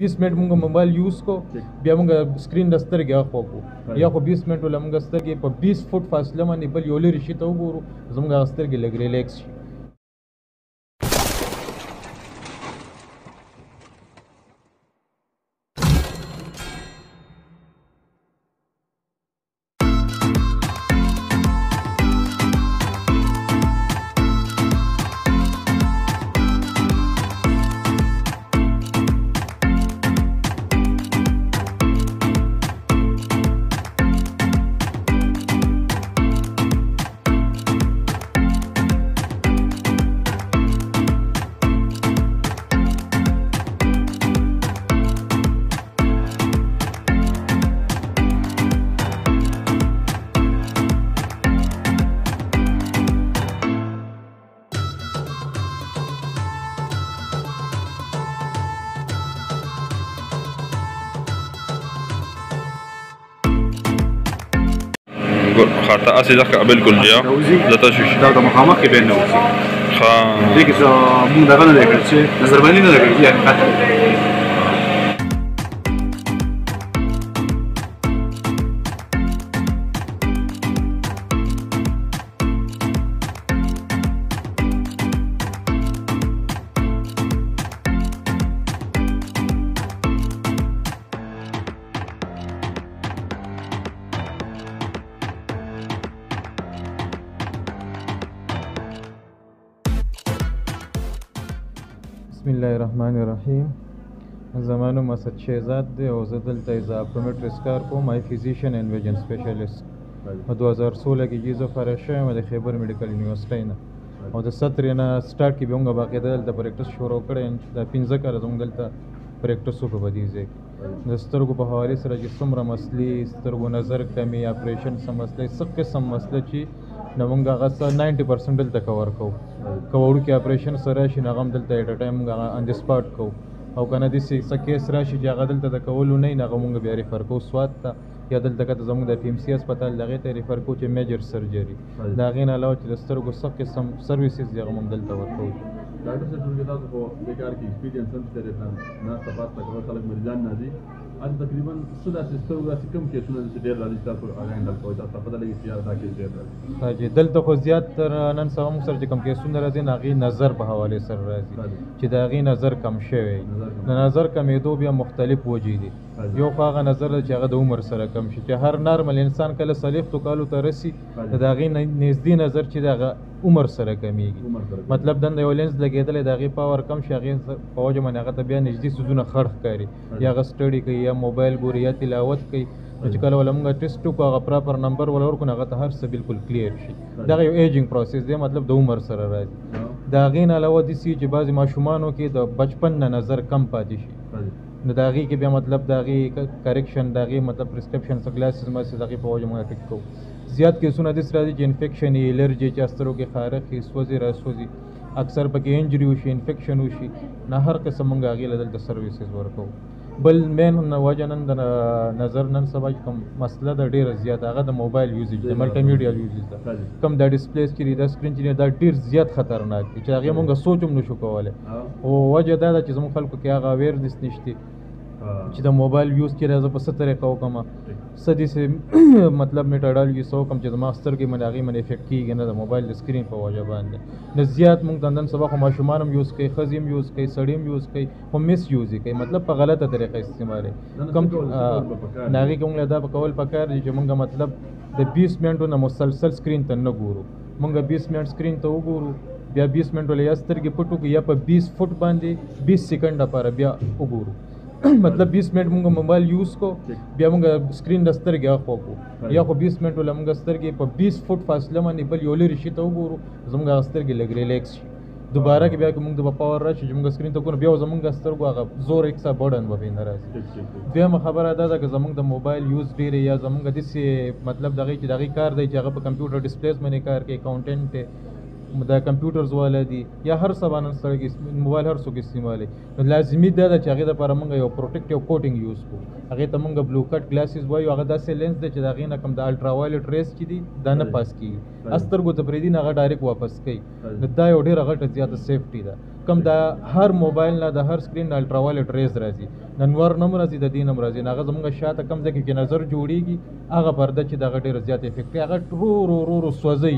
20 منټ مونږ موبایل یوز کو بیا مونږ سکرین د سترګې اخوا کو یا خو 20 منټ ول مونږ سترګې په 20 فوټ فاصله باندې بل یو لري شي ته وګورو زمونږ سترګې لګ ریلیکس شي. خاطر أسي ذاك قبل كل جيا لا تشوش دا مخامخ کې بین نوځي دې کې څه موږ دا غنه لیکل چې نظر باندې نه لګي یعنی خاطر بسم الله الرحمن الرحیم. زما نوم اسد شهزاد دی او زه دلته از اپټومټریست کار کوم. مای فزیشین اینڈ ویژن سپیشلیست. په 2016 کې جیزو فارغ شوم د خیبر میډیکل یونیورسيټي نه او د 17 نه سٹارټ کې به موږ باقاعده دلته پریکټس شروع کړی د 15 کال زموږ دلته پریکټس وکړو په دې ځای کې د سترګو په حواله سره چې څومره مسلې سترګو نظر کمی اپریشن سم مسلې څه قسم مسله چې نو موږ هغه 90% دلته کور کوو. کوړو کې اپریشن سره شي نه غم دلته اټ ټایم موږ ان د سپاټ کوو او کنه د څه کیس راشي چې هغه دلته د کولو نه نه موږ بیا ریفر کوو سواد ته یا دلته کته زموږ د پی ام سی هسپتال دغه ته ریفر کوو چې میجر سرجری دا غین علاوه چې د سترګو څه قسم سرویسز دغه موږ دلته ورکوو. ډاکټر صاحب څنګه تاسو په دې کار کې ایکسپیرینس هم شته نه تاسو ته خلک مریضان نه دي ان تقریبا سودا سیستم دا کم کیسونه چې ډېر راځي تاسو هغه هندل کوئ تاسو په دې کې یاد راکړئ ډېر راځي دلته خو زیات تر نن سبا موږ سره چې کم کیسونه راځي ناغي نظر په حواله سره راځي چې دا غي نظر کم شوی د نظر کمیدو بیا مختلف وجې دي. یو هغه نظر چې هغه د عمر سره کم شي چې هر نارمل انسان کله صلیخ تو کالو ته رسی دا غي نږدې نظر چې دا عمر سره کمیږي مطلب د یو لینز لګیدل دا غي پاور کم شي هغه په وجه باندې هغه ته بیا نږدې سوزونه خړخ کوي یا غ سټډي کوي یا موبایل ګوري یا تلاوت کوي چې کله ولمغه ټیسټ کو هغه پراپر نمبر ولور کو هغه ته هر څه بالکل کلیر شي. دا یو ایجینګ پروسس دی مطلب د عمر سره راځي. دا غین علاوه د سی چې بعضی ماشومانو کې د بچپن نه نظر کم پاتې شي نو دا غي کې بیا مطلب دا غي کریکشن دا غي مطلب پرسکرپشن څخه گلاسز ما سي دا غي په وجه مونږ ټیک کو. زیات کیسونه د سره چې انفیکشن الرجی چې استرو کې خارق سوځي راسوځي اکثر پکې انجری وشي انفیکشن وشي نه هر قسم مونږ غي لدل د سرویسز ورکو. بل مین نه وجنن د نظر نن سبا کوم مسله د ډیره زیات هغه د موبایل یوزیج د ملټي میډیا یوزیج دا کم د ډسپلی چې د سکرین چې دا ډیر زیات خطرناک دي چې هغه مونږ سوچوم نشو کولای او وجه دا چې زموږ خلکو کې هغه اویرنس نشته چې د موبایل یوز کې راځه په ست طریقه وکم سدي سه مطلب میټاډال یو سو کم چې د ماستر کې مناغي من افیکټ کیږي نه د موبایل سکرین په وجه باندې نه زیات مونږ دندن سبا خو ماشومان یوز کوي خزیم یوز کوي سړیم یوز کوي هم مس یوز کوي مطلب په غلطه طریقه استعمال کم ناغي کوم له دا په کول پکار چې مونږ مطلب د 20 منټو نه مسلسل سکرین ته نه ګورو مونږ 20 منټ سکرین ته وګورو بیا 20 منټ ولې سترګې پټو کې یا په 20 فوټ باندې 20 سکند لپاره بیا وګورو مطلب 20 منټ مونږ موبایل یوز کو بیا مونږ سکرین د سترګې اخوا کو یا خو 20 منټ ول مونږ سترګې په 20 فوټ فاصله باندې بل یو لري شي ته وګورو زموږ سترګې لګ ریلیکس شي دوباره کې بیا مونږ د پاور راشي چې مونږ سکرین ته کو بیا زموږ سترګو هغه زور ایکسا برډن و به ناراضي. دویمه خبره ده چې زموږ د موبایل یوز ډیر یا زموږ د سی مطلب دغه چې دغه کار دی چې هغه په کمپیوټر ډسپلیز باندې کار کوي اکاونټنټ د کمپیوټرز والا دي یا هر سبانن سره کې موبایل هر څوک استعمالي لازمي ده چې هغه لپاره موږ یو پروټیکټیو کوټینګ یوز کوو هغه ته موږ بلو کټ گلاسز وایو هغه داسې لینز دی چې دغه نه کم د الټرا وایلټ ریز چې دي دا نه پاس کیږي استرګو ته پریدي نه هغه ډایرکټ واپس کوي دا یو ډیر غټه زیاته سیفټي ده کوم د هر موبایل نه د هر سکرین نه الټراوایلټ ریز راځي ننور نم راځي د دې نم راځي هغه زموږ شاته کم ځای کې نظر جوړیږي هغه پرده چې دغه ډېر زیات افیکټ کوي هغه رو سوځي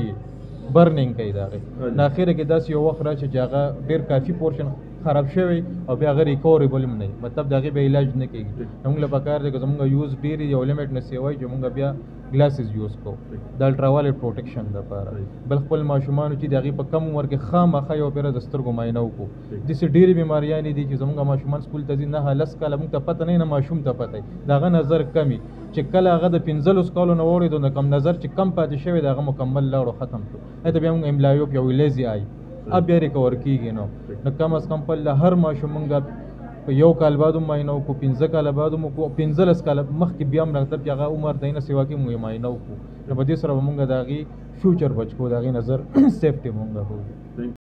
برنینګ کوي د هغې نه اخره کې داسې یو وخت راشي چې هغه ډېر کافي پورشن خراب شوی او بیا هغه ریکوریبل هم نه وي مطلب د هغې به علاج نه کېږي موږ له پکار دی که زموږ یوز ډېر یو لیمټ نه سیوی چې موږ بیا ګلاسز یوز کوو د الټراوایلټ پروټیکشن دپاره بل خپل ماشومانو چې د هغې په کم عمر کې خامخا یو پیره د سترګو معاینه وکړو داسې ډېرې بیماریانې دي چې زموږ ماشومان سکول ته ځي 9 کاله موږ ته پته نه ماشوم ته پته وي د هغه نظر کم چې کله هغه د 15 کالو نه واوړېدو نو کم نظر چې کم پاتې شوی د هغه مکمل لاړو ختم شو هلته بیا موږ املایوپ یا ویلیزي آی اب بیا ریکور کېږي نو کم از کم په هر ماشوم موږ په 1 کال بعد هم معاینه وکړو 15 کاله بعد هم وکړو 15 کاله مخکې بیا هم راغتر چې هغه عمر دی نه سوا کې موږ معاینه وکړو نو په دې سره به موږ د هغې فیوچر بچ کړو د هغې نظر سیفټي موږ کوو